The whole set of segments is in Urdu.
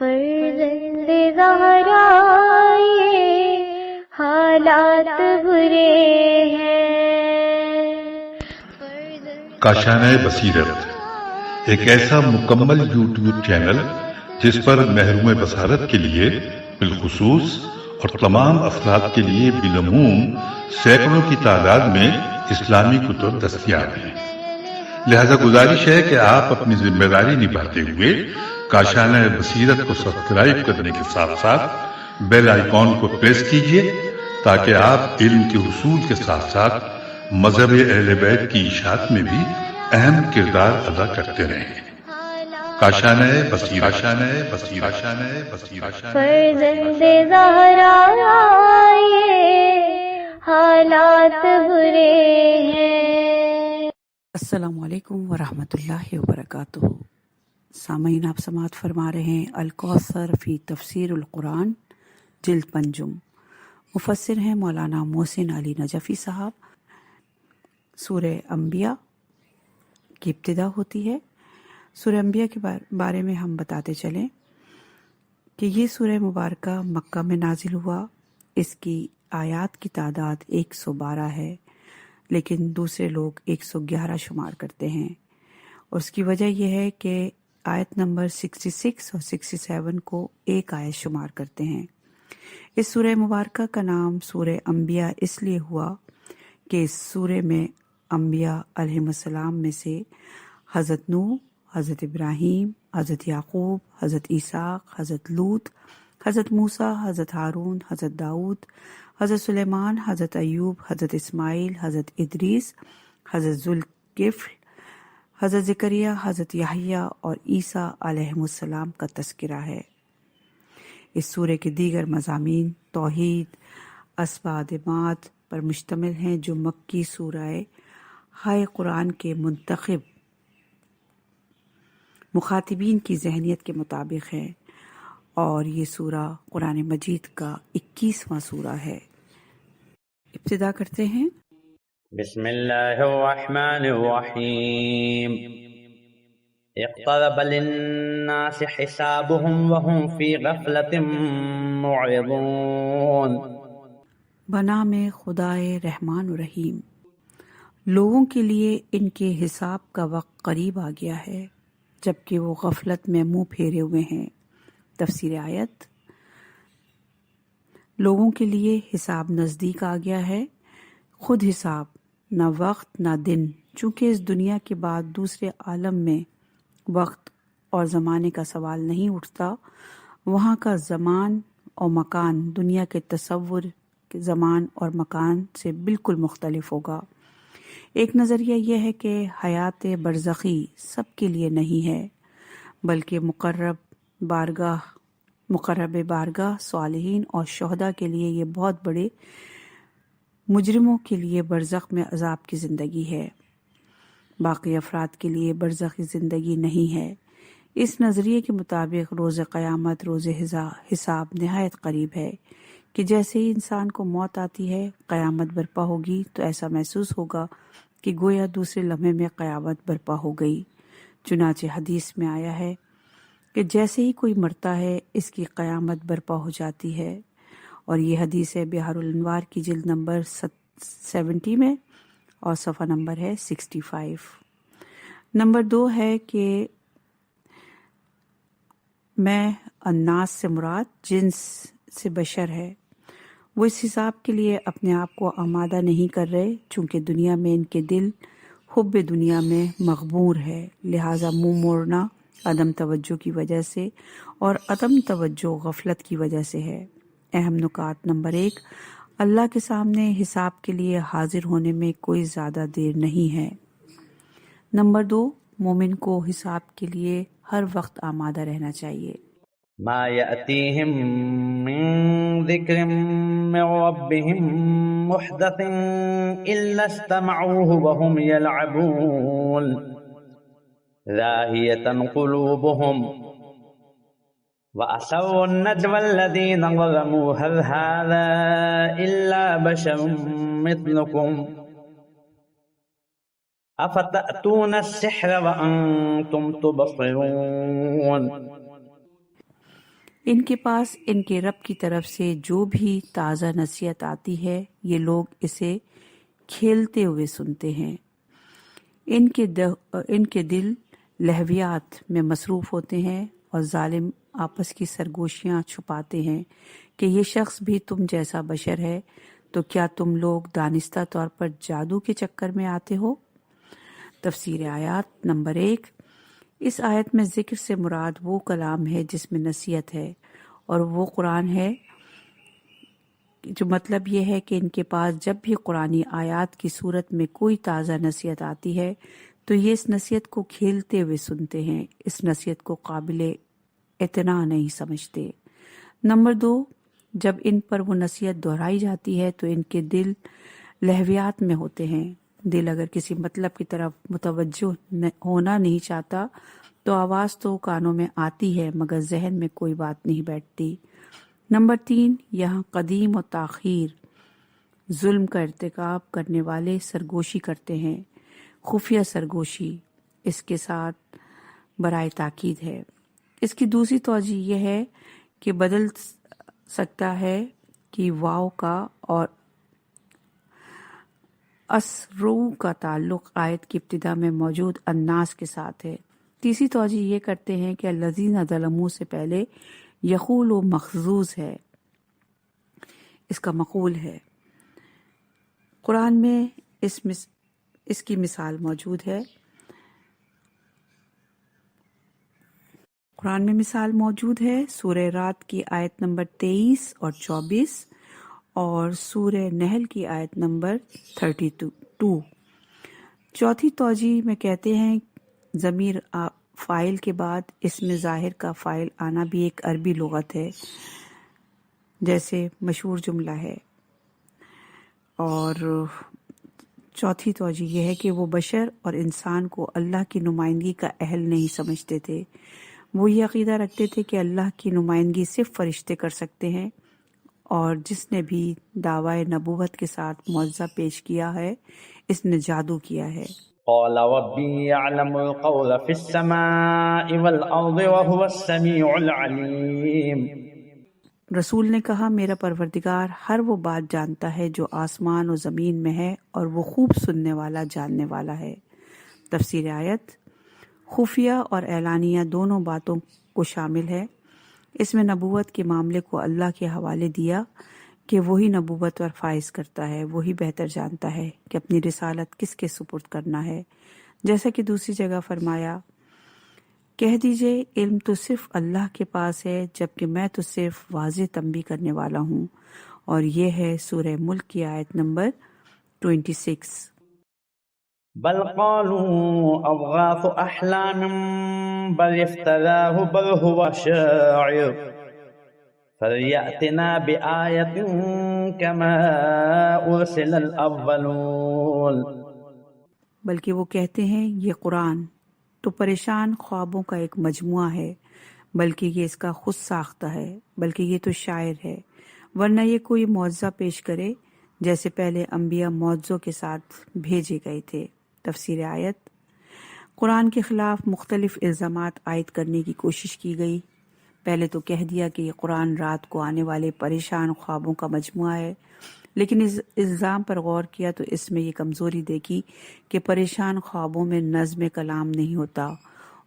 فرزند زہرا یہ حالات برے ہیں. کاشانہ بصیرت ایک ایسا مکمل یوٹیوب چینل جس پر محروم بصارت کے لیے بالخصوص اور تمام افراد کے لیے بالعموم سینکڑوں کی تعداد میں اسلامی کتب دستیاب ہیں. لہذا گزارش ہے کہ آپ اپنی ذمہ داری نبھاتے ہوئے کاشانہ بصیرت کو سبسکرائب کرنے کے ساتھ ساتھ بیل آئیکن کو پریس کیجیے تاکہ آپ علم کے حصول کے ساتھ ساتھ مذہب اہل بیت کی اشاعت میں بھی اہم کردار ادا کرتے رہیں. کاشانہ بصیرت. فرزند زہرا یہ حالات برے ہیں. السلام علیکم ورحمۃ اللہ وبرکاتہ. سامعین، آپ سماعت فرما رہے ہیں الکوثر فی تفسیر القرآن جلد پنجم. مفسر ہیں مولانا محسن علی نجفی صاحب. سورہ انبیاء کی ابتدا ہوتی ہے. سورہ انبیاء کے بارے میں ہم بتاتے چلیں کہ یہ سورہ مبارکہ مکہ میں نازل ہوا. اس کی آیات کی تعداد 112 ہے، لیکن دوسرے لوگ 111 شمار کرتے ہیں. اور اس کی وجہ یہ ہے کہ آیت نمبر 66 اور 67 کو ایک آیت شمار کرتے ہیں. اس سورہ مبارکہ کا نام سورہ انبیاء اس لیے ہوا کہ اس سورہ میں انبیاء علیہم السلام میں سے حضرت نوح، حضرت ابراہیم، حضرت یعقوب، حضرت اسحاق، حضرت لوط، حضرت موسیٰ، حضرت ہارون، حضرت داؤد، حضرت سلیمان، حضرت ایوب، حضرت اسماعیل، حضرت ادریس، حضرت ذوالکفل، حضرت زکریا، حضرت یحییٰ اور عیسیٰ علیہم السلام کا تذکرہ ہے. اس سورہ کے دیگر مضامین توحید، اسباب مات پر مشتمل ہیں جو مکی سورہ ہائے قرآن کے منتخب مخاطبین کی ذہنیت کے مطابق ہے، اور یہ سورہ قرآن مجید کا 21واں سورہ ہے. ابتدا کرتے ہیں. بسم اللہ الرحمن الرحیم. اقترب للناس حسابهم وهم في غفلة معرضون. بنام خدائے رحمان و رحیم. لوگوں کے لیے ان کے حساب کا وقت قریب آ گیا ہے جبکہ وہ غفلت میں منہ پھیرے ہوئے ہیں. تفسیر آیت. لوگوں کے لیے حساب نزدیک آ گیا ہے. خود حساب، نہ وقت نہ دن، چونکہ اس دنیا کے بعد دوسرے عالم میں وقت اور زمانے کا سوال نہیں اٹھتا. وہاں کا زمان اور مکان دنیا کے تصور کے زمان اور مکان سے بالکل مختلف ہوگا. ایک نظریہ یہ ہے کہ حیات برزخی سب کے لیے نہیں ہے، بلکہ مقرب بارگاہ صالحین اور شہداء کے لیے یہ بہت بڑے مجرموں کے لیے برزخ میں عذاب کی زندگی ہے. باقی افراد کے لیے برزخی زندگی نہیں ہے. اس نظریے کے مطابق روز قیامت، روز حساب نہایت قریب ہے کہ جیسے ہی انسان کو موت آتی ہے، قیامت برپا ہوگی تو ایسا محسوس ہوگا کہ گویا دوسرے لمحے میں قیامت برپا ہو گئی. چنانچہ حدیث میں آیا ہے کہ جیسے ہی کوئی مرتا ہے اس کی قیامت برپا ہو جاتی ہے، اور یہ حدیث ہے بحار الانوار کی جلد نمبر 70 میں، اور صفحہ نمبر ہے 65. نمبر 2 ہے کہ میں الناس سے مراد جنس سے بشر ہے. وہ اس حساب کے لیے اپنے آپ کو آمادہ نہیں کر رہے، چونکہ دنیا میں ان کے دل حب دنیا میں مغبور ہے. لہٰذا منہ موڑنا عدم توجہ کی وجہ سے اور عدم توجہ غفلت کی وجہ سے ہے. اہم نکات. نمبر 1، اللہ کے سامنے حساب کے لیے حاضر ہونے میں کوئی زیادہ دیر نہیں ہے. نمبر 2، مومن کو حساب کے لیے ہر وقت آمادہ رہنا چاہیے. ما يأتيهم من ذكر من ربهم محدث إلا استمعوه وهم يلعبون لاهية قلوبهم وأسروا النجوى الذين ظلموا هل هذا إلا بشر مثلكم أفتأتون السحر وأنتم تبصرون. ان کے پاس ان کے رب کی طرف سے جو بھی تازہ نصیحت آتی ہے یہ لوگ اسے کھیلتے ہوئے سنتے ہیں۔ ان کے دل لہویات میں مصروف ہوتے ہیں اور ظالم آپس کی سرگوشیاں چھپاتے ہیں کہ یہ شخص بھی تم جیسا بشر ہے، تو کیا تم لوگ دانستہ طور پر جادو کے چکر میں آتے ہو؟ تفسیر آیات نمبر 1۔ اس آیت میں ذکر سے مراد وہ کلام ہے جس میں نصیحت ہے، اور وہ قرآن ہے، جو مطلب یہ ہے کہ ان کے پاس جب بھی قرآنی آیات کی صورت میں کوئی تازہ نصیحت آتی ہے تو یہ اس نصیحت کو کھیلتے ہوئے سنتے ہیں، اس نصیحت کو قابل اعتنا نہیں سمجھتے۔ نمبر 2، جب ان پر وہ نصیحت دہرائی جاتی ہے تو ان کے دل لہویات میں ہوتے ہیں۔ دل اگر کسی مطلب کی طرف متوجہ ہونا نہیں چاہتا تو آواز تو کانوں میں آتی ہے مگر ذہن میں کوئی بات نہیں بیٹھتی۔ نمبر 3، یہاں قدیم و تاخیر ظلم کا ارتکاب کرنے والے سرگوشی کرتے ہیں، خفیہ سرگوشی اس کے ساتھ برائے تاکید ہے۔ اس کی دوسری توجہ یہ ہے کہ بدل سکتا ہے کہ واو کا اور اسرو کا تعلق آیت کی ابتدا میں موجود الناس کے ساتھ ہے۔ تیسری توجہ یہ کرتے ہیں کہ الذین ظلموا سے پہلے یقول و مخزوز ہے، اس کا مقول ہے۔ قرآن میں اس کی مثال موجود ہے۔ قرآن میں مثال موجود ہے سورہ رات کی آیت نمبر 23 اور 24 اور سورہ نحل کی آیت نمبر 32۔ چوتھی توجہ میں کہتے ہیں ضمیر فاعل کے بعد اس میں ظاہر کا فاعل آنا بھی ایک عربی لغت ہے، جیسے مشہور جملہ ہے۔ اور چوتھی توجہ یہ ہے کہ وہ بشر اور انسان کو اللہ کی نمائندگی کا اہل نہیں سمجھتے تھے۔ وہ یہ عقیدہ رکھتے تھے کہ اللہ کی نمائندگی صرف فرشتے کر سکتے ہیں، اور جس نے بھی دعوی نبوت کے ساتھ معجزہ پیش کیا ہے اس نے جادو کیا ہے۔ قال ربي يعلم القول في السماء والأرض وهو السميع العليم۔ رسول نے کہا میرا پروردگار ہر وہ بات جانتا ہے جو آسمان و زمین میں ہے، اور وہ خوب سننے والا جاننے والا ہے۔ تفسیر آیت خفیہ اور اعلانیہ دونوں باتوں کو شامل ہے۔ اس میں نبوت کے معاملے کو اللہ کے حوالے دیا کہ وہی نبوت پر فائز کرتا ہے، وہی بہتر جانتا ہے کہ اپنی رسالت کس کے سپرد کرنا ہے۔ جیسا کہ دوسری جگہ فرمایا، کہہ دیجئے علم تو صرف اللہ کے پاس ہے، جبکہ میں تو صرف واضح تنبیہ کرنے والا ہوں۔ اور یہ ہے سورہ ملک کی آیت نمبر 26۔ بل قالوا أضغاث أحلام بل افتراه بل هو شاعر فليأتنا بآية كما أرسل الأولون۔ بلکہ وہ کہتے ہیں یہ قرآن تو پریشان خوابوں کا ایک مجموعہ ہے، بلکہ یہ اس کا خود ساختہ ہے، بلکہ یہ تو شاعر ہے، ورنہ یہ کوئی معجزہ پیش کرے جیسے پہلے انبیاء معجزوں کے ساتھ بھیجے گئے تھے۔ تفسیر آیت قرآن کے خلاف مختلف الزامات عائد کرنے کی کوشش کی گئی۔ پہلے تو کہہ دیا کہ یہ قرآن رات کو آنے والے پریشان خوابوں کا مجموعہ ہے، لیکن اس الزام پر غور کیا تو اس میں یہ کمزوری دیکھی کہ پریشان خوابوں میں نظم کلام نہیں ہوتا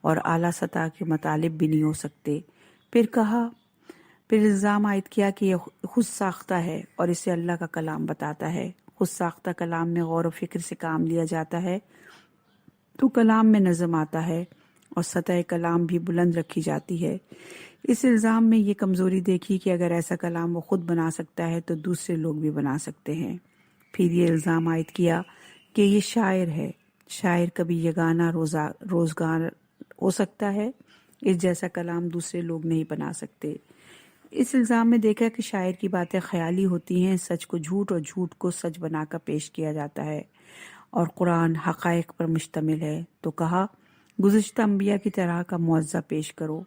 اور اعلیٰ سطح کے مطالب بھی نہیں ہو سکتے۔ پھر الزام عائد کیا کہ یہ خود ساختہ ہے اور اسے اللہ کا کلام بتاتا ہے۔ خود ساختہ کلام میں غور و فکر سے کام لیا جاتا ہے تو کلام میں نظم آتا ہے اور سطح کلام بھی بلند رکھی جاتی ہے۔ اس الزام میں یہ کمزوری دیکھی کہ اگر ایسا کلام وہ خود بنا سکتا ہے تو دوسرے لوگ بھی بنا سکتے ہیں۔ پھر یہ الزام عائد کیا کہ یہ شاعر ہے، شاعر کبھی یگانہ روزگار ہو سکتا ہے، اس جیسا کلام دوسرے لوگ نہیں بنا سکتے۔ اس الزام میں دیکھا کہ شاعر کی باتیں خیالی ہوتی ہیں، سچ کو جھوٹ اور جھوٹ کو سچ بنا کر پیش کیا جاتا ہے، اور قرآن حقائق پر مشتمل ہے، تو کہا گزشتہ انبیاء کی طرح کا معجزہ پیش کرو۔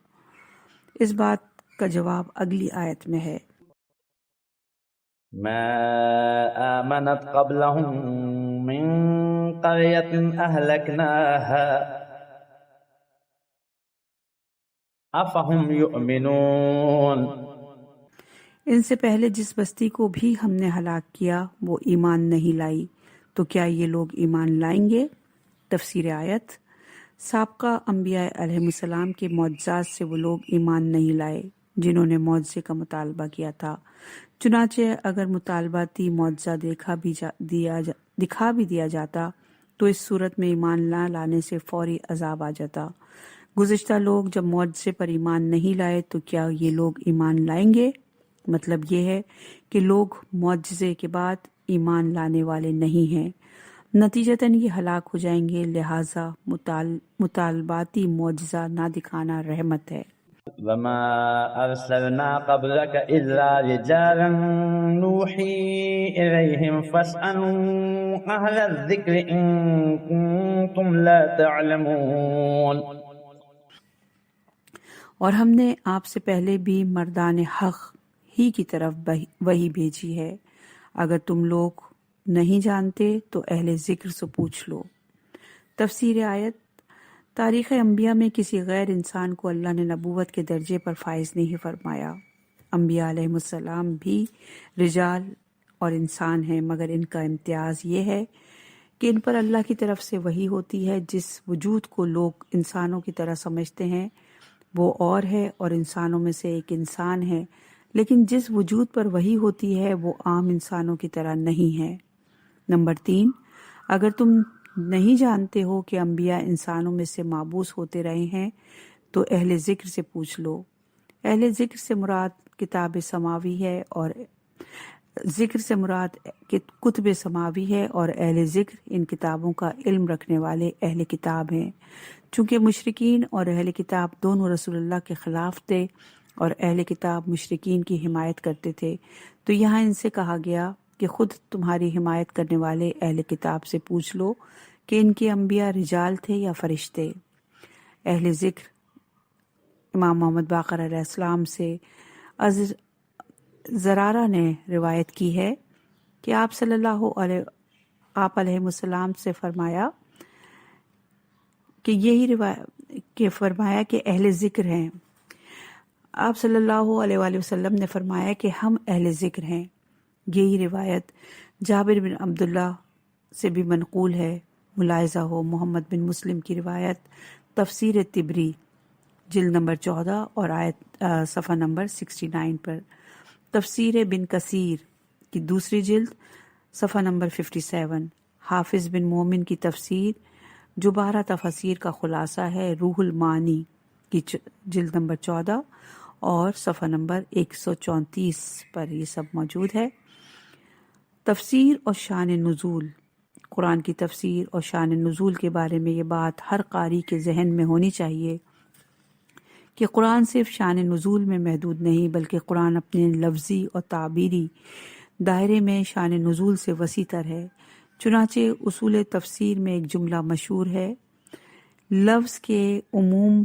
اس بات کا جواب اگلی آیت میں ہے۔ ما آمنت قبلهم من قرية أهلكناها أفهم يؤمنون ان سے پہلے جس بستی کو بھی ہم نے ہلاک کیا وہ ایمان نہیں لائی، تو کیا یہ لوگ ایمان لائیں گے؟ تفسیر آیت: سابقہ انبیاء علیہ السلام کے معجزات سے وہ لوگ ایمان نہیں لائے جنہوں نے معجزے کا مطالبہ کیا تھا، چنانچہ اگر مطالباتی معجزہ دکھا بھی دیا جاتا تو اس صورت میں ایمان نہ لانے سے فوری عذاب آ جاتا۔ گزشتہ لوگ جب معجزے پر ایمان نہیں لائے تو کیا یہ لوگ ایمان لائیں گے؟ مطلب یہ ہے کہ لوگ معجزے کے بعد ایمان لانے والے نہیں ہیں، نتیجتاً یہ ہلاک ہو جائیں گے، لہٰذا مطالباتی معجزہ نہ دکھانا رحمت ہے۔ وما أرسلنا قبلك إلا رجالا نوحي إليهم فاسألوا أهل الذكر إن كنتم لا تعلمون۔ اور ہم نے آپ سے پہلے بھی مردان حق ہی کی طرف وحی بھیجی ہے، اگر تم لوگ نہیں جانتے تو اہل ذکر سے پوچھ لو۔ تفسیر آیت: تاریخ انبیاء میں کسی غیر انسان کو اللہ نے نبوت کے درجے پر فائز نہیں فرمایا۔ انبیاء علیہ السلام بھی رجال اور انسان ہیں، مگر ان کا امتیاز یہ ہے کہ ان پر اللہ کی طرف سے وحی ہوتی ہے۔ جس وجود کو لوگ انسانوں کی طرح سمجھتے ہیں وہ اور ہے اور انسانوں میں سے ایک انسان ہے، لیکن جس وجود پر وحی ہوتی ہے وہ عام انسانوں کی طرح نہیں ہے۔ نمبر 3، اگر تم نہیں جانتے ہو کہ انبیاء انسانوں میں سے مابعوث ہوتے رہے ہیں تو اہل ذکر سے پوچھ لو۔ اہل ذکر سے مراد کتاب سماوی ہے اور ذکر سے مراد کتب سماوی ہے، اور اہل ذکر ان کتابوں کا علم رکھنے والے اہل کتاب ہیں۔ چونکہ مشرکین اور اہل کتاب دونوں رسول اللہ کے خلاف تھے اور اہل کتاب مشرکین کی حمایت کرتے تھے، تو یہاں ان سے کہا گیا کہ خود تمہاری حمایت کرنے والے اہل کتاب سے پوچھ لو کہ ان کے انبیاء رجال تھے یا فرشتے۔ اہل ذکر امام محمد باقر علیہ السلام سے زرارہ نے روایت کی ہے کہ آپ صلی اللہ علیہ وسلم سے فرمایا کہ فرمایا کہ اہل ذکر ہیں۔ آپ صلی اللہ علیہ وآلہ وسلم نے فرمایا کہ ہم اہل ذکر ہیں۔ یہی روایت جابر بن عبداللہ سے بھی منقول ہے۔ ملاحظہ ہو محمد بن مسلم کی روایت تفسیر طبری جلد نمبر 14 اور آیت صفحہ نمبر 69 پر، تفسیر بن کثیر کی دوسری جلد صفحہ نمبر 57، حافظ بن مومن کی تفسیر جو 12 تفاسیر کا خلاصہ ہے، روح المعانی کی جلد نمبر 14 اور صفحہ نمبر 134 پر یہ سب موجود ہے۔ تفسیر اور شان نزول، قرآن کی تفسیر اور شان نزول کے بارے میں یہ بات ہر قاری کے ذہن میں ہونی چاہیے کہ قرآن صرف شان نزول میں محدود نہیں، بلکہ قرآن اپنے لفظی اور تعبیری دائرے میں شان نزول سے وسیع تر ہے۔ چنانچہ اصول تفسیر میں ایک جملہ مشہور ہے، لفظ کے عموم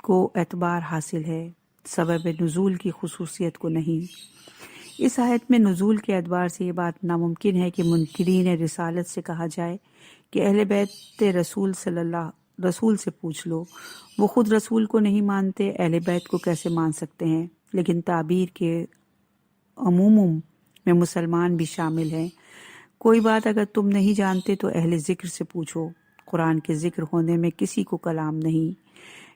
کو اعتبار حاصل ہے، سبب نزول کی خصوصیت کو نہیں۔ اس آیت میں نزول کے اعتبار سے یہ بات ناممکن ہے کہ منکرین رسالت سے کہا جائے کہ اہل بیت رسول سے پوچھ لو، وہ خود رسول کو نہیں مانتے، اہل بیت کو کیسے مان سکتے ہیں؟ لیکن تعبیر کے عموم میں مسلمان بھی شامل ہیں۔ کوئی بات اگر تم نہیں جانتے تو اہل ذکر سے پوچھو۔ قرآن کے ذکر ہونے میں کسی کو کلام نہیں،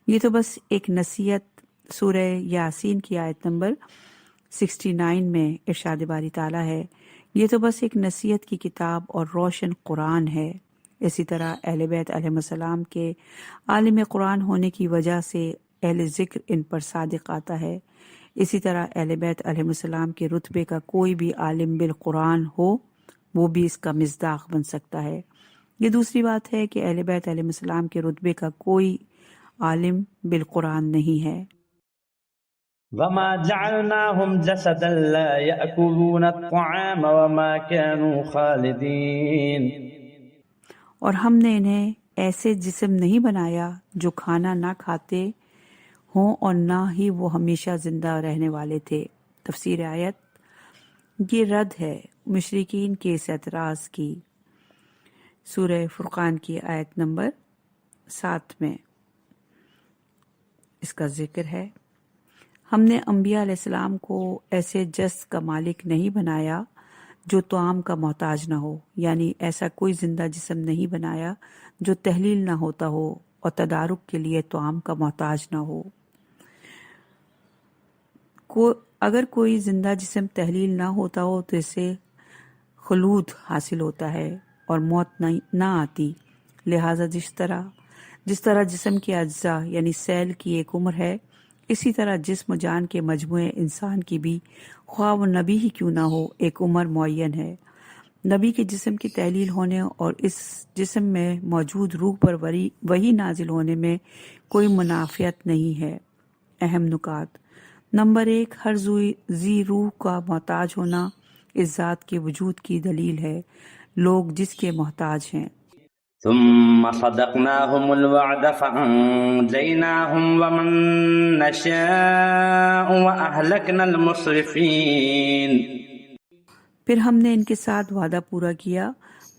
یہ تو بس ایک نصیحت۔ سورہ یاسین کی آیت نمبر 69 میں ارشاد باری تعالیٰ ہے، یہ تو بس ایک نصیحت کی کتاب اور روشن قرآن ہے۔ اسی طرح اہل بیت علیہ السلام کے عالم قرآن ہونے کی وجہ سے اہل ذکر ان پر صادق آتا ہے۔ اسی طرح اہل بیت علیہ السلام کے رتبے کا کوئی بھی عالم بالقرآن ہو وہ بھی اس کا مصداق بن سکتا ہے۔ یہ دوسری بات ہے کہ اہل بیت علیہ السلام کے رتبے کا کوئی عالم بالقرآن نہیں ہے۔ وما جعلناهم جسدا لا يأكلون الطعام وما كانوا خالدين، اور ہم نے انہیں ایسے جسم نہیں بنایا جو کھانا نہ کھاتے ہوں اور نہ ہی وہ ہمیشہ زندہ رہنے والے تھے۔ تفسیر آیت یہ رد ہے مشرکین کے اس اعتراض کی۔ سورہ فرقان کی آیت نمبر 7 میں اس کا ذکر ہے۔ ہم نے انبیاء علیہ السلام کو ایسے جسد کا مالک نہیں بنایا جو طعام کا محتاج نہ ہو، یعنی ایسا کوئی زندہ جسم نہیں بنایا جو تحلیل نہ ہوتا ہو اور تدارک کے لیے طعام کا محتاج نہ ہو۔ اگر کوئی زندہ جسم تحلیل نہ ہوتا ہو تو اسے خلود حاصل ہوتا ہے اور موت نہ آتی۔ لہٰذا جس طرح جسم کے اجزاء یعنی سیل کی ایک عمر ہے، اسی طرح جسم و جان کے مجموعے انسان کی بھی، خواہ وہ نبی ہی کیوں نہ ہو، ایک عمر معین ہے۔ نبی کے جسم کی تحلیل ہونے اور اس جسم میں موجود روح پر وحی نازل ہونے میں کوئی منافیت نہیں ہے۔ اہم نکات: نمبر 1، ہر ذی روح کا محتاج ہونا اس ذات کے وجود کی دلیل ہے، لوگ جس کے محتاج ہیں۔ ثم صدقناهم الوعد فأنجيناهم ومن نشاء وأهلكنا المسرفين۔ پھر ہم نے ان کے ساتھ وعدہ پورا کیا،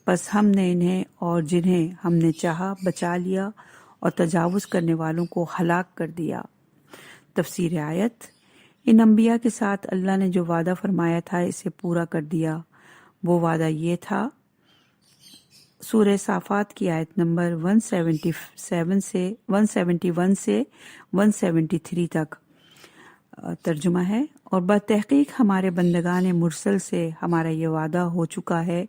پس ہم نے انہیں اور جنہیں ہم نے چاہا بچا لیا اور تجاوز کرنے والوں کو ہلاک کر دیا۔ تفسیر آیت: ان انبیاء کے ساتھ اللہ نے جو وعدہ فرمایا تھا اسے پورا کر دیا۔ وہ وعدہ یہ تھا۔ سورہ صافات کی آیت نمبر 171 سے 173 تک ترجمہ ہے۔ اور بتحقیق ہمارے بندگان مرسل سے ہمارا یہ وعدہ ہو چکا ہے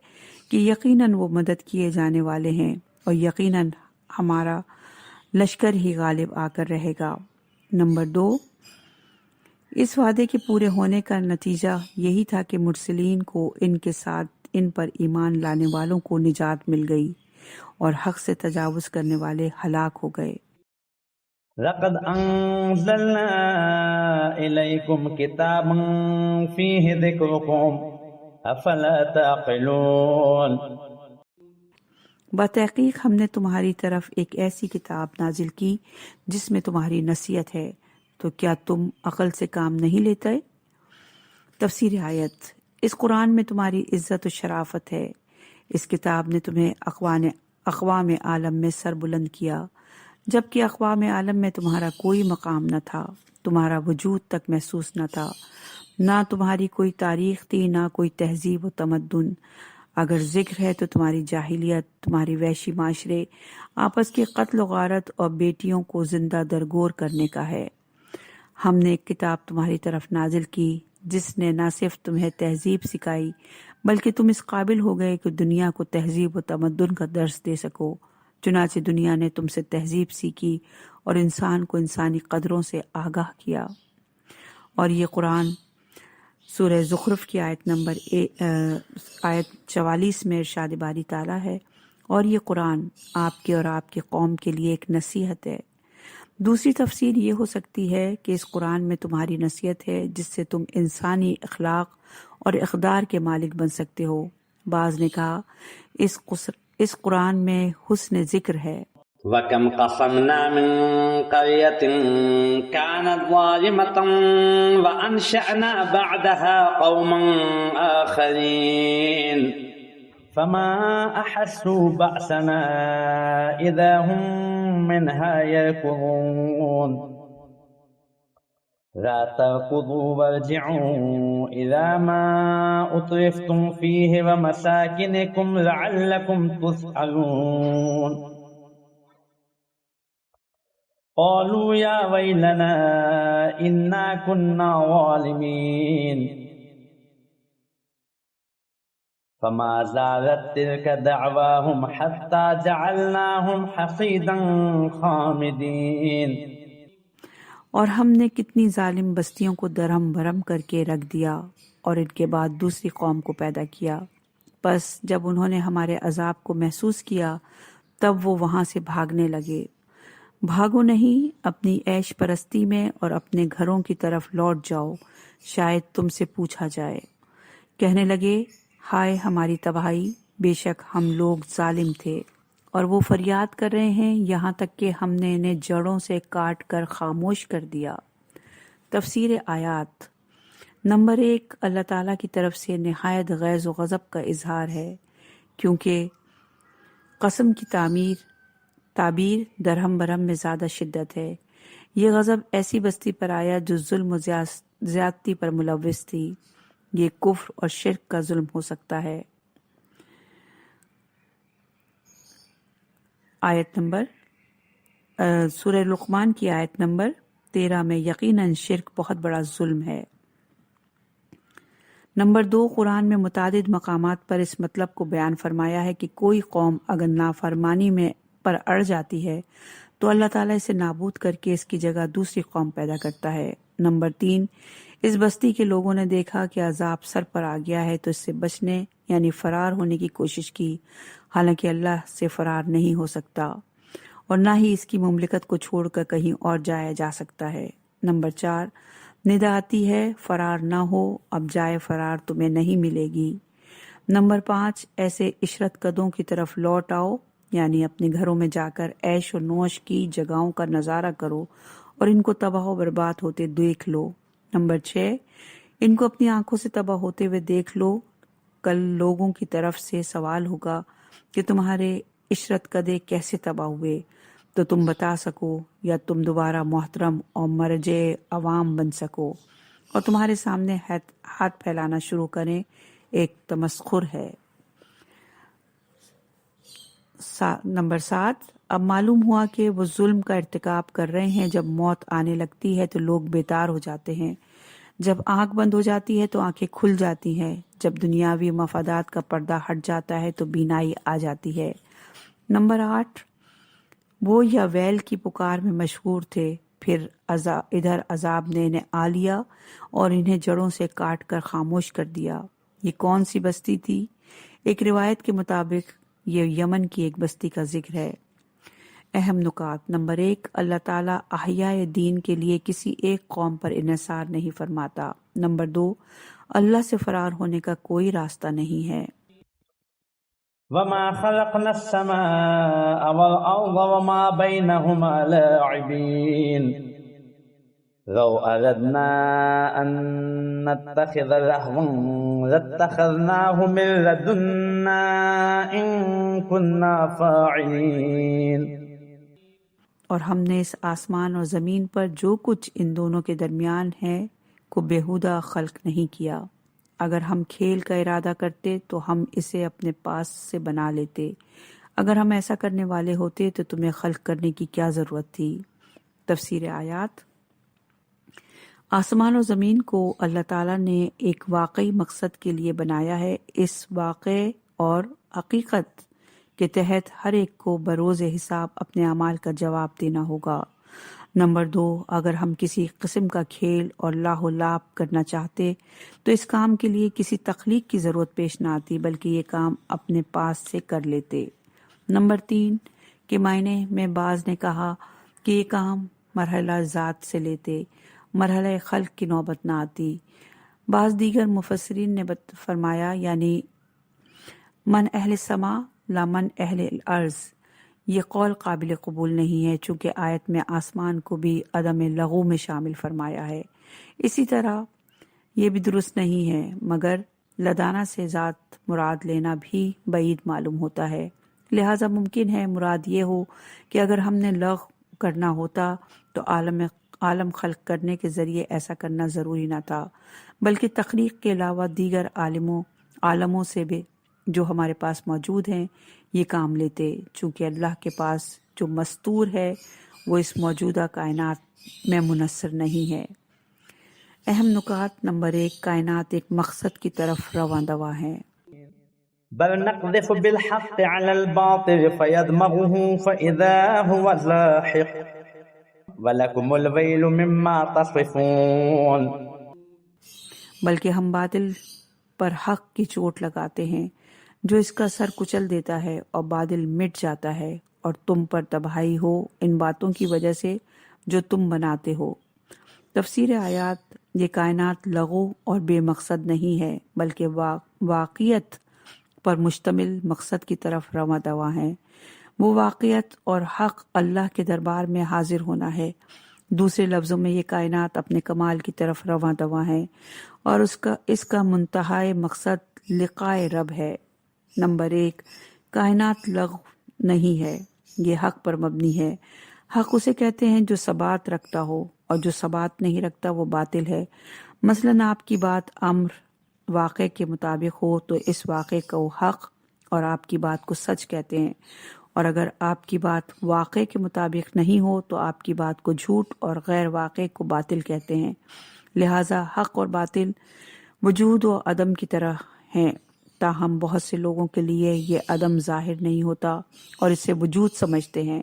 کہ یقیناً وہ مدد کیے جانے والے ہیں اور یقیناً ہمارا لشکر ہی غالب آ کر رہے گا۔ نمبر 2، اس وعدے کے پورے ہونے کا نتیجہ یہی تھا کہ مرسلین کو ان کے ساتھ ان پر ایمان لانے والوں کو نجات مل گئی اور حق سے تجاوز کرنے والے ہلاک ہو گئے۔ لقد انزلنا الیکم کتابا فیہ ذکرکم افلا تعقلون۔ بتحقیق ہم نے تمہاری طرف ایک ایسی کتاب نازل کی جس میں تمہاری نصیحت ہے، تو کیا تم عقل سے کام نہیں لیتے؟ تفسیر آیت: اس قرآن میں تمہاری عزت و شرافت ہے۔ اس کتاب نے تمہیں اقوام عالم میں سر بلند کیا، جبکہ اقوام عالم میں تمہارا کوئی مقام نہ تھا، تمہارا وجود تک محسوس نہ تھا، نہ تمہاری کوئی تاریخ تھی، نہ کوئی تہذیب و تمدن۔ اگر ذکر ہے تو تمہاری جاہلیت، تمہاری وحشی معاشرے، آپس کے قتل و غارت اور بیٹیوں کو زندہ درگور کرنے کا ہے۔ ہم نے ایک کتاب تمہاری طرف نازل کی جس نے نہ صرف تمہیں تہذیب سکھائی بلکہ تم اس قابل ہو گئے کہ دنیا کو تہذیب و تمدن کا درس دے سکو۔ چنانچہ دنیا نے تم سے تہذیب سیکھی اور انسان کو انسانی قدروں سے آگاہ کیا۔ اور یہ قرآن سورہ زخرف کی آیت نمبر 44 میں ارشاد باری تعالیٰ ہے، اور یہ قرآن آپ کے اور آپ کے قوم کے لیے ایک نصیحت ہے۔ دوسری تفسیر یہ ہو سکتی ہے کہ اس قرآن میں تمہاری نصیحت ہے جس سے تم انسانی اخلاق اور اقدار کے مالک بن سکتے ہو۔ بعض نے کہا اس قرآن میں حسن ذکر ہے۔ وَكَمْ قَصَمْنَا مِنْ قَرْيَةٍ كَانَتْ ظَالِمَةً وَأَنشَأْنَا بَعْدَهَا قَوْمًا آخَرِينَ فَمَا أَحَسُّوا بَأْسَنَا إِذَا هُمْ مِنْهَا يَرْكُضُونَ لَا تَرْكُضُوا وَارْجِعُوا إِلَى مَا أُتْرِفْتُمْ فِيهِ وَمَسَاكِنِكُمْ لَعَلَّكُمْ تُسْأَلُونَ قالوا يا ويلنا إنا كنا ظالمين فما زالت تلك دعواهم حتى جعلناهم حصيدا خامدين۔ اور ہم نے کتنی ظالم بستیوں کو درہم بھرم کر کے رکھ دیا اور ان کے بعد دوسری قوم کو پیدا کیا، پس جب انہوں نے ہمارے عذاب کو محسوس کیا تب وہ وہاں سے بھاگنے لگے۔ بھاگو نہیں، اپنی عیش پرستی میں اور اپنے گھروں کی طرف لوٹ جاؤ، شاید تم سے پوچھا جائے۔ کہنے لگے، ہائے ہماری تباہی، بے شک ہم لوگ ظالم تھے۔ اور وہ فریاد کر رہے ہیں یہاں تک کہ ہم نے انہیں جڑوں سے کاٹ کر خاموش کر دیا۔ تفسیر آیات: نمبر 1، اللہ تعالیٰ کی طرف سے نہایت غیظ و غضب کا اظہار ہے، کیونکہ قسم کی تعبیر درہم برہم میں زیادہ شدت ہے۔ یہ غضب ایسی بستی پر آیا جو ظلم و زیادتی پر ملوث تھی۔ یہ کفر اور شرک کا ظلم ہو سکتا ہے۔ آیت نمبر سورہ لقمان کی آیت نمبر 13 میں یقیناً شرک بہت بڑا ظلم ہے۔ نمبر 2، قرآن میں متعدد مقامات پر اس مطلب کو بیان فرمایا ہے کہ کوئی قوم اگر نافرمانی میں پر اڑ جاتی ہے تو اللہ تعالیٰ اسے نابود کر کے اس کی جگہ دوسری قوم پیدا کرتا ہے۔ نمبر 3، اس بستی کے لوگوں نے دیکھا کہ عذاب سر پر آ گیا ہے تو اس سے بچنے یعنی فرار ہونے کی کوشش کی، حالانکہ اللہ سے فرار نہیں ہو سکتا اور نہ ہی اس کی مملکت کو چھوڑ کر کہیں اور جایا جا سکتا ہے۔ نمبر 4، ندا آتی ہے فرار نہ ہو، اب جائے فرار تمہیں نہیں ملے گی۔ نمبر 5، ایسے عشرت قدوں کی طرف لوٹ آؤ، یعنی اپنے گھروں میں جا کر عیش و نوش کی جگہوں کا نظارہ کرو اور ان کو تباہ و برباد ہوتے دیکھ لو۔ نمبر 6، ان کو اپنی آنکھوں سے تباہ ہوتے ہوئے دیکھ لو، کل لوگوں کی طرف سے سوال ہوگا کہ تمہارے عشرت قدے کیسے تباہ ہوئے، تو تم بتا سکو یا تم دوبارہ محترم اور مرجع عوام بن سکو اور تمہارے سامنے ہاتھ پھیلانا شروع کریں، ایک تمسخر ہے۔ نمبر 7، اب معلوم ہوا کہ وہ ظلم کا ارتکاب کر رہے ہیں۔ جب موت آنے لگتی ہے تو لوگ بیدار ہو جاتے ہیں، جب آنکھ بند ہو جاتی ہے تو آنکھیں کھل جاتی ہیں، جب دنیاوی مفادات کا پردہ ہٹ جاتا ہے تو بینائی آ جاتی ہے۔ نمبر 8، وہ یا ویل کی پکار میں مشہور تھے، پھر ادھر عذاب نے انہیں آ لیا اور انہیں جڑوں سے کاٹ کر خاموش کر دیا۔ یہ کون سی بستی تھی؟ ایک روایت کے مطابق یہ یمن کی ایک بستی کا ذکر ہے۔ اہم نکات۔ نمبر 1، اللہ تعالیٰ احیاء دین کے لیے کسی ایک قوم پر انحصار نہیں فرماتا۔ نمبر 2، اللہ سے فرار ہونے کا کوئی راستہ نہیں ہے۔ وما خلقنا السماء والأرض وما بينهما لاعبين لو أردنا أن نتخذ لهوا لاتخذناه من لدنا إن كنا فاعلين۔ اور ہم نے اس آسمان اور زمین پر جو کچھ ان دونوں کے درمیان ہے کو بیہودہ خلق نہیں کیا۔ اگر ہم کھیل کا ارادہ کرتے تو ہم اسے اپنے پاس سے بنا لیتے۔ اگر ہم ایسا کرنے والے ہوتے تو تمہیں خلق کرنے کی کیا ضرورت تھی؟ تفسیر آیات۔ آسمان و زمین کو اللہ تعالیٰ نے ایک واقعی مقصد کے لیے بنایا ہے۔ اس واقعے اور حقیقت کے تحت ہر ایک کو بروز حساب اپنے اعمال کا جواب دینا ہوگا۔ نمبر 2، اگر ہم کسی قسم کا کھیل اور لاہ و لعب کرنا چاہتے تو اس کام کے لیے کسی تخلیق کی ضرورت پیش نہ آتی، بلکہ یہ کام اپنے پاس سے کر لیتے۔ نمبر 3 کے معنی میں بعض نے کہا کہ یہ کام مرحلہ ذات سے لیتے، مرحلہ خلق کی نوبت نہ آتی۔ بعض دیگر مفسرین نے فرمایا یعنی من اہل سما لا من اہل الارض۔ یہ قول قابل قبول نہیں ہے چونکہ آیت میں آسمان کو بھی عدم لغو میں شامل فرمایا ہے۔ اسی طرح یہ بھی درست نہیں ہے، مگر لدانا سے ذات مراد لینا بھی بعید معلوم ہوتا ہے، لہٰذا ممکن ہے مراد یہ ہو کہ اگر ہم نے لغو کرنا ہوتا تو عالم خلق کرنے کے ذریعے ایسا کرنا ضروری نہ تھا، بلکہ تخلیق کے علاوہ دیگر عالموں سے بھی جو ہمارے پاس موجود ہیں یہ کام لیتے، چونکہ اللہ کے پاس جو مستور ہے وہ اس موجودہ کائنات میں منحصر نہیں ہے۔ اہم نکات۔ نمبر 1، کائنات ایک مقصد کی طرف رواں دواں ہے۔ بل نقذف بالحق على الباطل فيدمغه فإذا هو زاحق ولكم الويل مما تصفون۔ بلکہ ہم باطل پر حق کی چوٹ لگاتے ہیں جو اس کا سر کچل دیتا ہے اور بادل مٹ جاتا ہے، اور تم پر تباہی ہو ان باتوں کی وجہ سے جو تم بناتے ہو۔ تفسیر آیات۔ یہ کائنات لغو اور بے مقصد نہیں ہے بلکہ واقعیت پر مشتمل مقصد کی طرف رواں دواں ہے۔ وہ واقعیت اور حق اللہ کے دربار میں حاضر ہونا ہے۔ دوسرے لفظوں میں یہ کائنات اپنے کمال کی طرف رواں دواں ہے اور اس کا منتہائی مقصد لقائے رب ہے۔ نمبر 1، کائنات لغو نہیں ہے، یہ حق پر مبنی ہے۔ حق اسے کہتے ہیں جو ثبات رکھتا ہو، اور جو ثبات نہیں رکھتا وہ باطل ہے۔ مثلاً آپ کی بات امر واقع کے مطابق ہو تو اس واقع کو حق اور آپ کی بات کو سچ کہتے ہیں، اور اگر آپ کی بات واقع کے مطابق نہیں ہو تو آپ کی بات کو جھوٹ اور غیر واقع کو باطل کہتے ہیں۔ لہٰذا حق اور باطل وجود و عدم کی طرح ہیں، تاہم بہت سے لوگوں کے لیے یہ عدم ظاہر نہیں ہوتا اور اسے وجود سمجھتے ہیں۔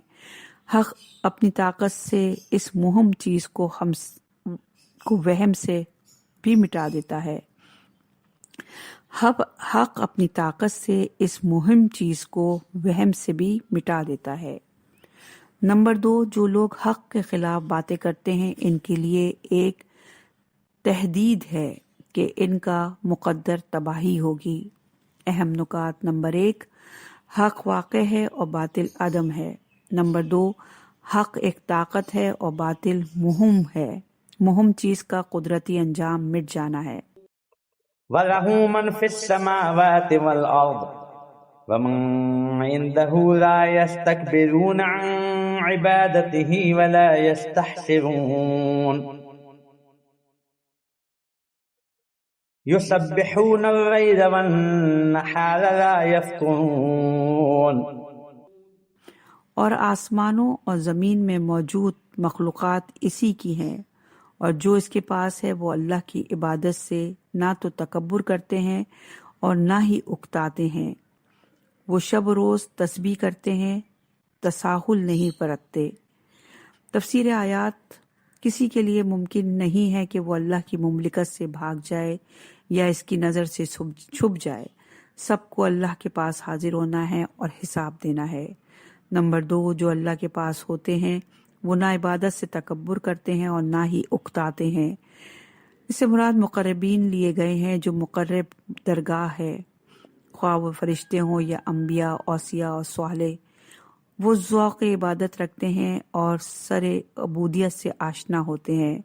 حق اپنی طاقت سے اس مہم چیز کو وہم سے بھی مٹا دیتا ہے۔ حق اپنی طاقت سے اس مہم چیز کو وہم سے بھی مٹا دیتا ہے۔ نمبر 2، جو لوگ حق کے خلاف باتیں کرتے ہیں ان کے لیے ایک تہدید ہے کہ ان کا مقدر تباہی ہوگی۔ اہم نکات: نمبر 1، حق واقع ہے اور باطل عدم ہے۔ نمبر 2، حق ایک طاقت ہے اور باطل مہم ہے۔ مہم چیز کا قدرتی انجام مٹ جانا ہے۔ وَلَهُ مَنْ فِي السَّمَاوَاتِ وَالْأَرْضِ وَمَنْ عِنْدَهُ لَا يَسْتَكْبِرُونَ عَنْ عِبَادَتِهِ وَلَا يَسْتَحْسِرُونَ يُسَبِّحُونَ اللَّيْلَ وَالنَّهَارَ لَا يَفْتُرُونَ۔ اور آسمانوں اور زمین میں موجود مخلوقات اسی کی ہیں، اور جو اس کے پاس ہے وہ اللہ کی عبادت سے نہ تو تکبر کرتے ہیں اور نہ ہی اکتاتے ہیں۔ وہ شب و روز تسبیح کرتے ہیں، تساہل نہیں برتتے۔ تفسیر آیات: کسی کے لیے ممکن نہیں ہے کہ وہ اللہ کی مملکت سے بھاگ جائے یا اس کی نظر سے چھپ جائے۔ سب کو اللہ کے پاس حاضر ہونا ہے اور حساب دینا ہے۔ نمبر 2، جو اللہ کے پاس ہوتے ہیں وہ نہ عبادت سے تکبر کرتے ہیں اور نہ ہی اکتاتے ہیں۔ اس سے مراد مقربین لیے گئے ہیں جو مقرب درگاہ ہے، خواہ وہ فرشتے ہوں یا انبیاء، اوصیاء اور صالح۔ وہ ذوق عبادت رکھتے ہیں اور سر عبودیت سے آشنا ہوتے ہیں۔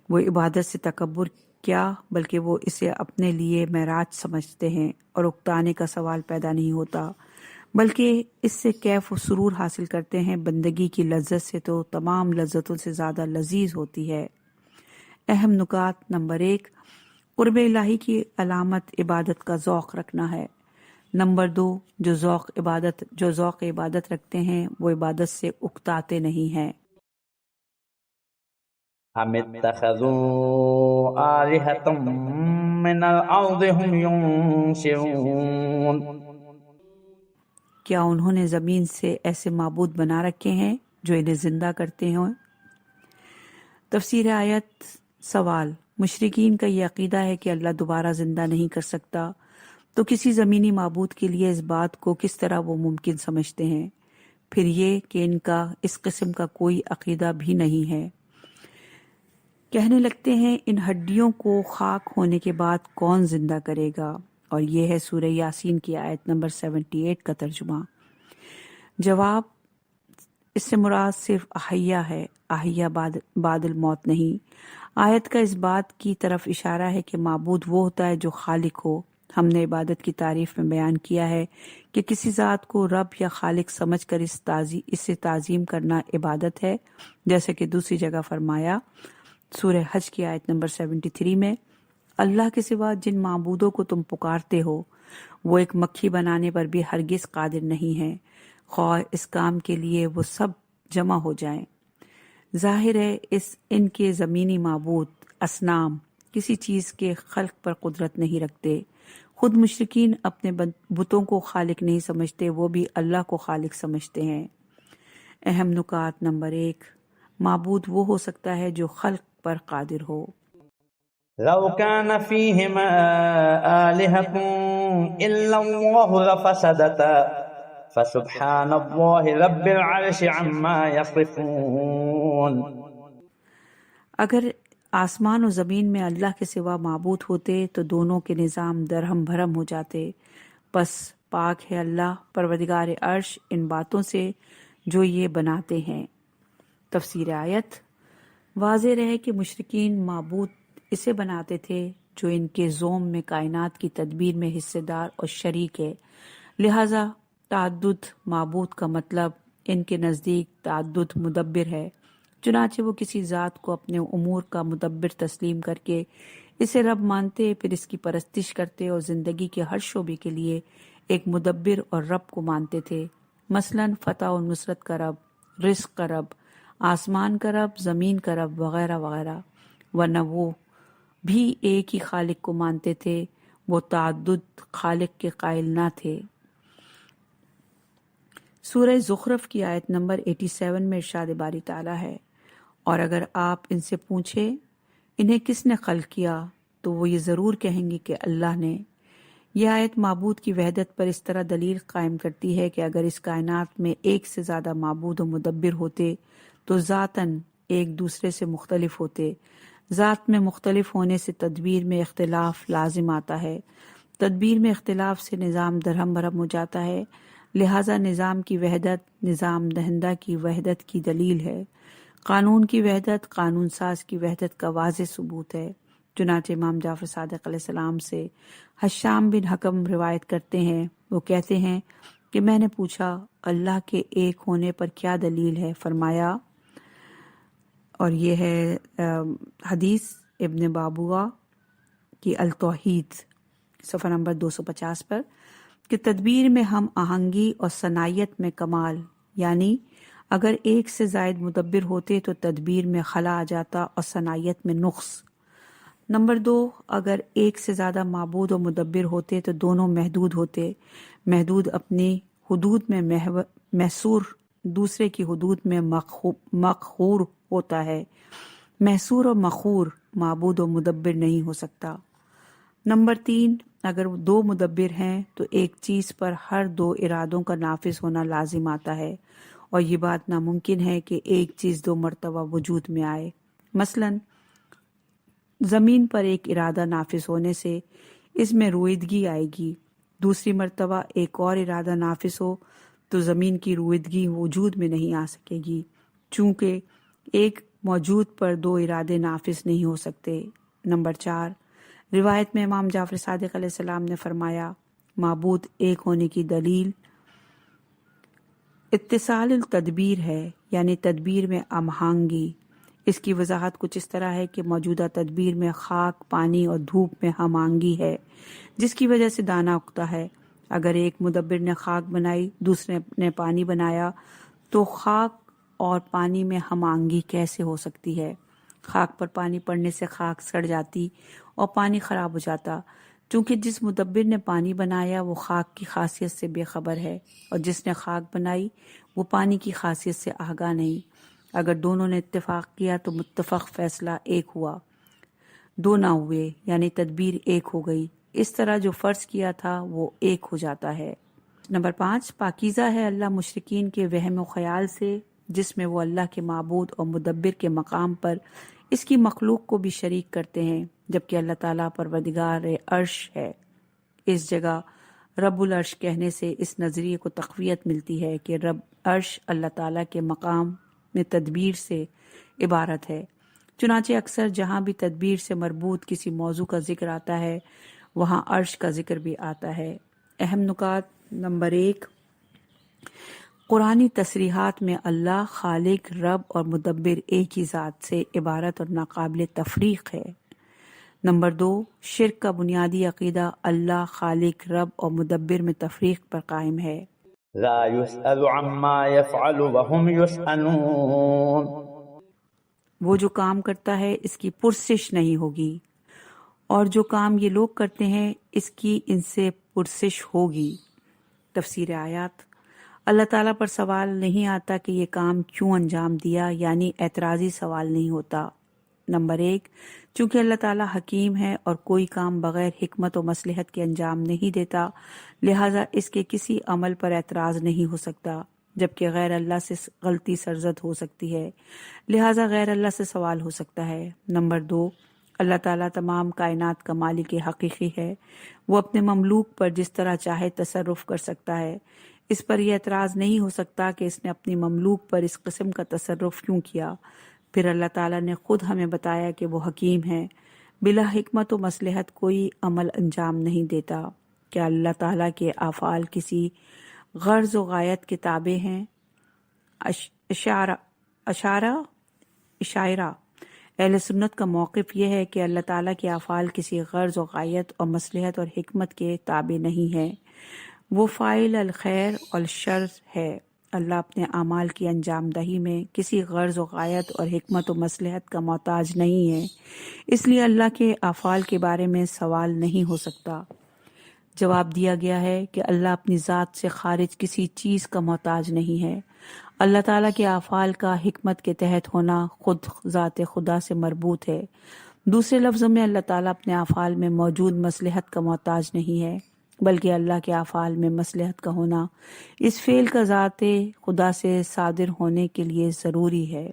وہ عبادت سے تکبر کیا بلکہ وہ اسے اپنے لیے معراج سمجھتے ہیں، اور اکتانے کا سوال پیدا نہیں ہوتا، بلکہ اس سے کیف و سرور حاصل کرتے ہیں۔ بندگی کی لذت سے تو تمام لذتوں سے زیادہ لذیذ ہوتی ہے۔ اہم نکات: نمبر 1، قرب الہی کی علامت عبادت کا ذوق رکھنا ہے۔ نمبر 2، جو ذوق عبادت رکھتے ہیں وہ عبادت سے اکتاتے نہیں ہیں۔ أَمِ اتَّخَذُوا آلِهَةً مِّنَ الْأَرْضِ هُمْ يُنشِرُونَ۔ کیا انہوں نے زمین سے ایسے معبود بنا رکھے ہیں جو انہیں زندہ کرتے ہوں؟ تفسیر آیت: سوال: مشرکین کا یہ عقیدہ ہے کہ اللہ دوبارہ زندہ نہیں کر سکتا، تو کسی زمینی معبود کے لیے اس بات کو کس طرح وہ ممکن سمجھتے ہیں؟ پھر یہ کہ ان کا اس قسم کا کوئی عقیدہ بھی نہیں ہے۔ کہنے لگتے ہیں ان ہڈیوں کو خاک ہونے کے بعد کون زندہ کرے گا؟ اور یہ ہے سورہ یاسین کی آیت نمبر 78 کا ترجمہ۔ جواب: اس سے مراد صرف احیا ہے، احیا بعد الموت نہیں۔ آیت کا اس بات کی طرف اشارہ ہے کہ معبود وہ ہوتا ہے جو خالق ہو۔ ہم نے عبادت کی تعریف میں بیان کیا ہے کہ کسی ذات کو رب یا خالق سمجھ کر اسے تعظیم کرنا عبادت ہے، جیسے کہ دوسری جگہ فرمایا سورہ حج کی آیت نمبر 73 میں، اللہ کے سوا جن معبودوں کو تم پکارتے ہو وہ ایک مکھی بنانے پر بھی ہرگز قادر نہیں ہیں، خواہ اس کام کے لیے وہ سب جمع ہو جائیں۔ ظاہر ہے ان کے زمینی معبود اصنام کسی چیز کے خلق پر قدرت نہیں رکھتے۔ خود مشرکین اپنے بتوں کو خالق نہیں سمجھتے، وہ بھی اللہ کو خالق سمجھتے ہیں۔ اہم نکات: نمبر 1، معبود وہ ہو سکتا ہے جو خلق پر قادر ہو۔ لو كان فيهما آلهة إلا الله لفسدتا فسبحان الله رب العرش عما يصفون۔ اگر آسمان و زمین میں اللہ کے سوا معبود ہوتے تو دونوں کے نظام درہم بھرم ہو جاتے، پس پاک ہے اللہ پروردگار عرش ان باتوں سے جو یہ بناتے ہیں۔ تفسیر آیت: واضح رہے کہ مشرکین معبود اسے بناتے تھے جو ان کے زوم میں کائنات کی تدبیر میں حصے دار اور شریک ہے، لہذا تعدد معبود کا مطلب ان کے نزدیک تعدد مدبر ہے، چنانچہ وہ کسی ذات کو اپنے امور کا مدبر تسلیم کر کے اسے رب مانتے، پھر اس کی پرستش کرتے اور زندگی کے ہر شعبے کے لیے ایک مدبر اور رب کو مانتے تھے، مثلا فتح و نصرت کا رب، رزق کا رب، آسمان کا رب، زمین کا رب وغیرہ وغیرہ، ورنہ وہ بھی ایک ہی خالق کو مانتے تھے، وہ تعدد خالق کے قائل نہ تھے۔ سورہ زخرف کی آیت نمبر 87 میں ارشاد باری تعالیٰ ہے، اور اگر آپ ان سے پوچھیں انہیں کس نے خلق کیا تو وہ یہ ضرور کہیں گے کہ اللہ نے۔ یہ آیت معبود کی وحدت پر اس طرح دلیل قائم کرتی ہے کہ اگر اس کائنات میں ایک سے زیادہ معبود و مدبر ہوتے تو ذاتاً ایک دوسرے سے مختلف ہوتے۔ ذات میں مختلف ہونے سے تدبیر میں اختلاف لازم آتا ہے، تدبیر میں اختلاف سے نظام درہم برہم ہو جاتا ہے، لہذا نظام کی وحدت نظام دہندہ کی وحدت کی دلیل ہے، قانون کی وحدت قانون ساز کی وحدت کا واضح ثبوت ہے۔ چنانچہ امام جعفر صادق علیہ السلام سے حشام بن حکم روایت کرتے ہیں، وہ کہتے ہیں کہ میں نے پوچھا اللہ کے ایک ہونے پر کیا دلیل ہے؟ فرمایا، اور یہ ہے حدیث ابن بابوا کی التوحید صفحہ نمبر 250 پر، کہ تدبیر میں ہم آہنگی اور صنائیت میں کمال، یعنی اگر ایک سے زائد مدبر ہوتے تو تدبیر میں خلا آ جاتا اور صنائیت میں نقص۔ نمبر 2، اگر ایک سے زیادہ معبود و مدبر ہوتے تو دونوں محدود ہوتے، محدود اپنی حدود میں محصور، دوسرے کی حدود میں مقہور ہوتا ہے، محصور اور مقہور معبود و مدبر نہیں ہو سکتا۔ نمبر 3، اگر 2 مدبر ہیں تو ایک چیز پر ہر 2 ارادوں کا نافذ ہونا لازم آتا ہے، اور یہ بات ناممکن ہے کہ ایک چیز 2 مرتبہ وجود میں آئے۔ مثلا زمین پر ایک ارادہ نافذ ہونے سے اس میں رویدگی آئے گی، دوسری مرتبہ ایک اور ارادہ نافذ ہو تو زمین کی رویدگی وجود میں نہیں آ سکے گی، چونکہ ایک موجود پر 2 ارادے نافذ نہیں ہو سکتے۔ نمبر 4، روایت میں امام جعفر صادق علیہ السلام نے فرمایا، معبود ایک ہونے کی دلیل اتصال التدبیر ہے، یعنی تدبیر میں ہم آہنگی۔ اس کی وضاحت کچھ اس طرح ہے کہ موجودہ تدبیر میں خاک، پانی اور دھوپ میں ہم آہنگی ہے، جس کی وجہ سے دانہ اگتا ہے۔ اگر ایک مدبر نے خاک بنائی، دوسرے نے پانی بنایا، تو خاک اور پانی میں ہم آہنگی کیسے ہو سکتی ہے؟ خاک پر پانی پڑنے سے خاک سڑ جاتی اور پانی خراب ہو جاتا، چونکہ جس مدبر نے پانی بنایا وہ خاک کی خاصیت سے بے خبر ہے، اور جس نے خاک بنائی وہ پانی کی خاصیت سے آگاہ نہیں۔ اگر دونوں نے اتفاق کیا تو متفق فیصلہ ایک ہوا، 2 نہ ہوئے، یعنی تدبیر ایک ہو گئی۔ اس طرح جو فرض کیا تھا وہ ایک ہو جاتا ہے۔ نمبر 5، پاکیزہ ہے اللہ مشرکین کے وہم و خیال سے، جس میں وہ اللہ کے معبود اور مدبر کے مقام پر اس کی مخلوق کو بھی شریک کرتے ہیں، جبکہ اللہ تعالیٰ پروردگار عرش ہے۔ اس جگہ رب العرش کہنے سے اس نظریے کو تقویت ملتی ہے کہ رب عرش اللہ تعالیٰ کے مقام میں تدبیر سے عبارت ہے۔ چنانچہ اکثر جہاں بھی تدبیر سے مربوط کسی موضوع کا ذکر آتا ہے وہاں عرش کا ذکر بھی آتا ہے۔ اہم نکات: نمبر 1، قرآنی تصریحات میں اللہ خالق، رب اور مدبر ایک ہی ذات سے عبارت اور ناقابل تفریق ہے۔ نمبر 2، شرک کا بنیادی عقیدہ اللہ خالق، رب اور مدبر میں تفریق پر قائم ہے۔ لا يسأل عما يفعل وهم يسألون، وہ جو کام کرتا ہے اس کی پرسش نہیں ہوگی، اور جو کام یہ لوگ کرتے ہیں اس کی ان سے پرسش ہوگی۔ تفسیر آیات: اللہ تعالیٰ پر سوال نہیں آتا کہ یہ کام کیوں انجام دیا، یعنی اعتراضی سوال نہیں ہوتا۔ نمبر 1، چونکہ اللہ تعالیٰ حکیم ہے اور کوئی کام بغیر حکمت و مصلحت کے انجام نہیں دیتا، لہٰذا اس کے کسی عمل پر اعتراض نہیں ہو سکتا، جبکہ غیر اللہ سے غلطی سرزد ہو سکتی ہے، لہٰذا غیر اللہ سے سوال ہو سکتا ہے۔ نمبر 2، اللہ تعالیٰ تمام کائنات کا مالک حقیقی ہے، وہ اپنے مملوک پر جس طرح چاہے تصرف کر سکتا ہے، اس پر یہ اعتراض نہیں ہو سکتا کہ اس نے اپنی مملوک پر اس قسم کا تصرف کیوں کیا۔ پھر اللہ تعالیٰ نے خود ہمیں بتایا کہ وہ حکیم ہے، بلا حکمت و مصلحت کوئی عمل انجام نہیں دیتا۔ کیا اللہ تعالیٰ کے افعال کسی غرض و غایت کے تابع ہیں؟ اشاعرہ اہل سنت کا موقف یہ ہے کہ اللہ تعالیٰ کے افعال کسی غرض و غایت اور مصلحت اور حکمت کے تابع نہیں ہے، وہ فاعل الخیر اور الشر ہے۔ اللہ اپنے اعمال کی انجام دہی میں کسی غرض و غایت اور حکمت و مصلحت کا محتاج نہیں ہے، اس لیے اللہ کے افعال کے بارے میں سوال نہیں ہو سکتا۔ جواب دیا گیا ہے کہ اللہ اپنی ذات سے خارج کسی چیز کا محتاج نہیں ہے۔ اللہ تعالیٰ کے افعال کا حکمت کے تحت ہونا خود ذات خدا سے مربوط ہے۔ دوسرے لفظوں میں اللہ تعالیٰ اپنے افعال میں موجود مصلحت کا محتاج نہیں ہے، بلکہ اللہ کے افعال میں مصلحت کا ہونا اس فعل کا ذات خدا سے صادر ہونے کے لیے ضروری ہے۔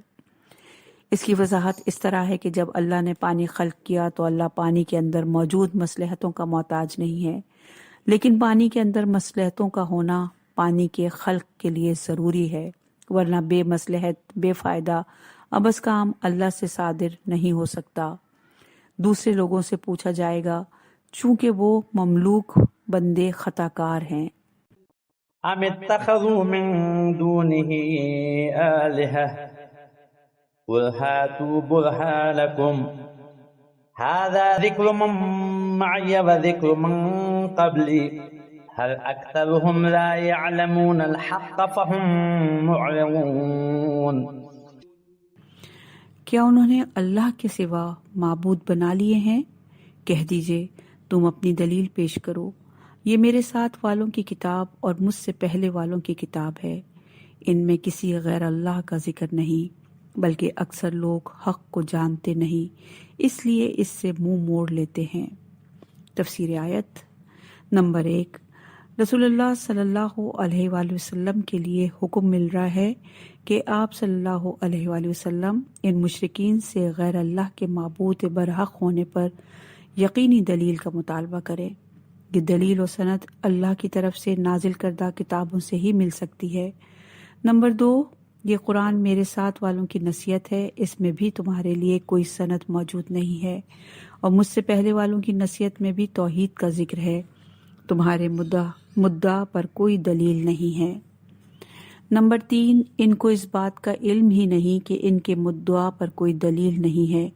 اس کی وضاحت اس طرح ہے کہ جب اللہ نے پانی خلق کیا تو اللہ پانی کے اندر موجود مصلحتوں کا محتاج نہیں ہے، لیکن پانی کے اندر مصلحتوں کا ہونا پانی کے خلق کے لیے ضروری ہے، ورنہ بے مصلحت بے فائدہ ابس کام اللہ سے صادر نہیں ہو سکتا۔ دوسرے لوگوں سے پوچھا جائے گا چونکہ وہ مملوک بندے خطا کار ہیں۔ ام اتخذوا من دونه آلهة قل هاتوا برهانكم هذا ذكر من معي وذكر من قبلي هل أكثرهم لا يعلمون الحق فهم معرضون۔ کیا انہوں نے اللہ کے سوا معبود بنا لیے ہیں؟ کہہ دیجئے تم اپنی دلیل پیش کرو، یہ میرے ساتھ والوں کی کتاب اور مجھ سے پہلے والوں کی کتاب ہے، ان میں کسی غیر اللہ کا ذکر نہیں، بلکہ اکثر لوگ حق کو جانتے نہیں، اس لیے اس سے منہ موڑ لیتے ہیں۔ تفسیر آیت نمبر 1، رسول اللہ صلی اللہ علیہ وآلہ وسلم کے لیے حکم مل رہا ہے کہ آپ صلی اللہ علیہ وآلہ وسلم ان مشرکین سے غیر اللہ کے معبود برحق ہونے پر یقینی دلیل کا مطالبہ کریں۔ یہ دلیل و سند اللہ کی طرف سے نازل کردہ کتابوں سے ہی مل سکتی ہے۔ نمبر 2، یہ قرآن میرے ساتھ والوں کی نصیحت ہے، اس میں بھی تمہارے لیے کوئی سند موجود نہیں ہے، اور مجھ سے پہلے والوں کی نصیحت میں بھی توحید کا ذکر ہے، تمہارے مدعا پر کوئی دلیل نہیں ہے۔ نمبر 3، ان کو اس بات کا علم ہی نہیں کہ ان کے مدعا پر کوئی دلیل نہیں ہے،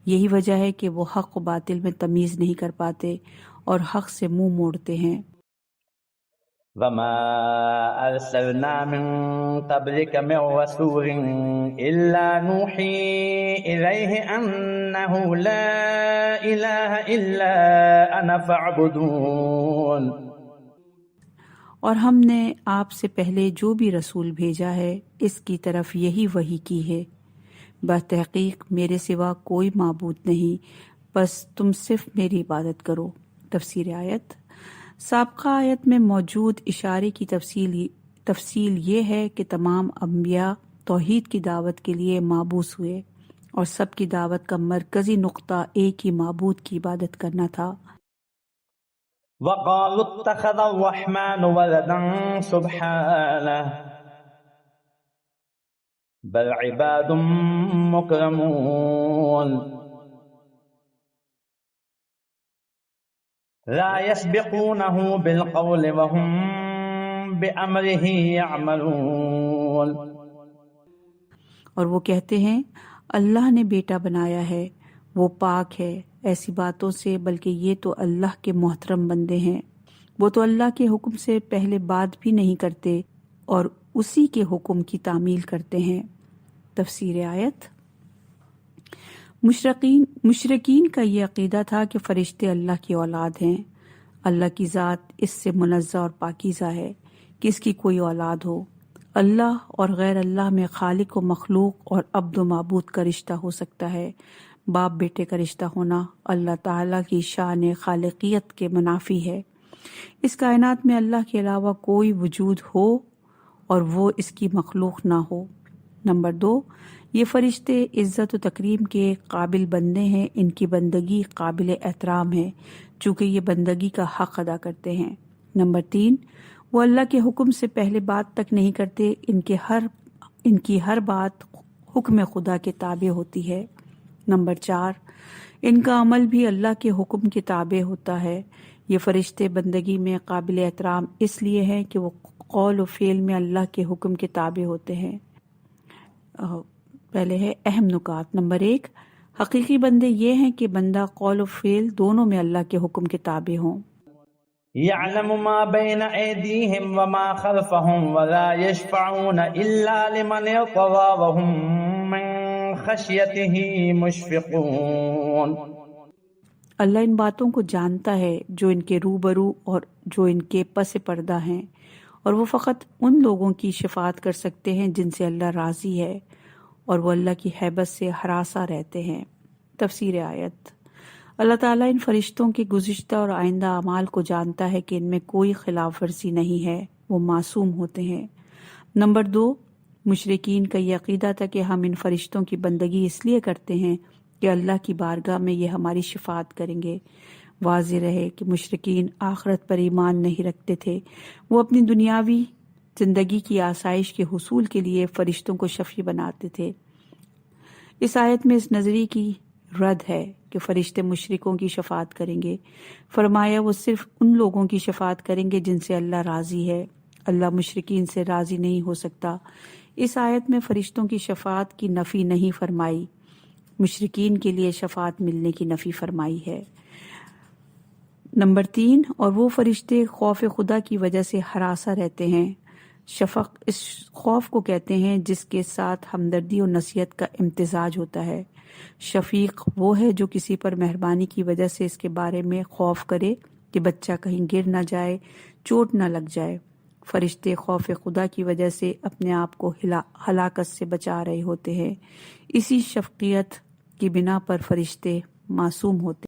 یہی وجہ ہے کہ وہ حق و باطل میں تمیز نہیں کر پاتے اور حق سے منہ موڑتے ہیں۔ وما أرسلنا من قبلك من رسول إلا نوحي إليه أنه لا إله إلا أنا فاعبدون۔ اور ہم نے آپ سے پہلے جو بھی رسول بھیجا ہے اس کی طرف یہی وحی کی ہے، بتحقیق میرے سوا کوئی معبود نہیں، بس تم صرف میری عبادت کرو۔ تفسیر آیت سابقہ آیت میں موجود اشارے کی تفصیل یہ ہے کہ تمام انبیاء توحید کی دعوت کے لیے مابعوث ہوئے اور سب کی دعوت کا مرکزی نقطہ ایک ہی معبود کی عبادت کرنا تھا۔ وقالوا اتخذ الرحمن ولدا سبحانه بل عباد مكرمون لا يسبقونه بالقول وهم بأمره يعملون۔ اور وہ کہتے ہیں اللہ نے بیٹا بنایا ہے، وہ پاک ہے ایسی باتوں سے، بلکہ یہ تو اللہ کے محترم بندے ہیں، وہ تو اللہ کے حکم سے پہلے بات بھی نہیں کرتے اور اسی کے حکم کی تعمیل کرتے ہیں۔ تفسیر آیت مشرکین کا یہ عقیدہ تھا کہ فرشتے اللہ کی اولاد ہیں۔ اللہ کی ذات اس سے منزہ اور پاکیزہ ہے کہ اس کی کوئی اولاد ہو۔ اللہ اور غیر اللہ میں خالق و مخلوق اور عبد و معبود کا رشتہ ہو سکتا ہے، باپ بیٹے کا رشتہ ہونا اللہ تعالیٰ کی شان خالقیت کے منافی ہے۔ اس کائنات میں اللہ کے علاوہ کوئی وجود ہو اور وہ اس کی مخلوق نہ ہو۔ نمبر 2، یہ فرشتے عزت و تکریم کے قابل بندے ہیں، ان کی بندگی قابل احترام ہے چونکہ یہ بندگی کا حق ادا کرتے ہیں۔ نمبر 3، وہ اللہ کے حکم سے پہلے بات تک نہیں کرتے، ان کی ہر بات حکم خدا کے تابع ہوتی ہے۔ نمبر 4، ان کا عمل بھی اللہ کے حکم کے تابع ہوتا ہے۔ یہ فرشتے بندگی میں قابل احترام اس لیے ہیں کہ وہ قول و فعل میں اللہ کے حکم کے تابع ہوتے ہیں۔ پہلے ہے اہم نکات۔ نمبر 1، حقیقی بندے یہ ہیں کہ بندہ قول و فعل دونوں میں اللہ کے حکم کے تابع ہوں۔ يعلم ما بين أيديهم وما خلفهم ولا يشفعون إلا لمن ارتضى وهم من خشيته مشفقون۔ اللہ ان باتوں کو جانتا ہے جو ان کے روبرو اور جو ان کے پس پردہ ہیں، اور وہ فقط ان لوگوں کی شفاعت کر سکتے ہیں جن سے اللہ راضی ہے اور وہ اللہ کی ہیبت سے ہراساں رہتے ہیں۔ تفسیر آیت۔ اللہ تعالیٰ ان فرشتوں کے گزشتہ اور آئندہ اعمال کو جانتا ہے کہ ان میں کوئی خلاف ورزی نہیں ہے، وہ معصوم ہوتے ہیں۔ نمبر 2، مشرکین کا یہ عقیدہ تھا کہ ہم ان فرشتوں کی بندگی اس لیے کرتے ہیں کہ اللہ کی بارگاہ میں یہ ہماری شفاعت کریں گے۔ واضح رہے کہ مشرکین آخرت پر ایمان نہیں رکھتے تھے، وہ اپنی دنیاوی زندگی کی آسائش کے حصول کے لیے فرشتوں کو شفیع بناتے تھے۔ اس آیت میں اس نظریے کی رد ہے کہ فرشتے مشرکوں کی شفاعت کریں گے۔ فرمایا وہ صرف ان لوگوں کی شفاعت کریں گے جن سے اللہ راضی ہے، اللہ مشرکین سے راضی نہیں ہو سکتا۔ اس آیت میں فرشتوں کی شفاعت کی نفی نہیں فرمائی، مشرکین کے لیے شفاعت ملنے کی نفی فرمائی ہے۔ نمبر 3، اور وہ فرشتے خوف خدا کی وجہ سے ہراساں رہتے ہیں۔ شفق اس خوف کو کہتے ہیں جس کے ساتھ ہمدردی اور نصیحت کا امتزاج ہوتا ہے۔ شفیق وہ ہے جو کسی پر مہربانی کی وجہ سے اس کے بارے میں خوف کرے کہ بچہ کہیں گر نہ جائے، چوٹ نہ لگ جائے۔ فرشتے خوف خدا کی وجہ سے اپنے آپ کو ہلاکت سے بچا رہے ہوتے ہیں، اسی شفقیت کی بنا پر فرشتے معصوم ہوتے ہیں۔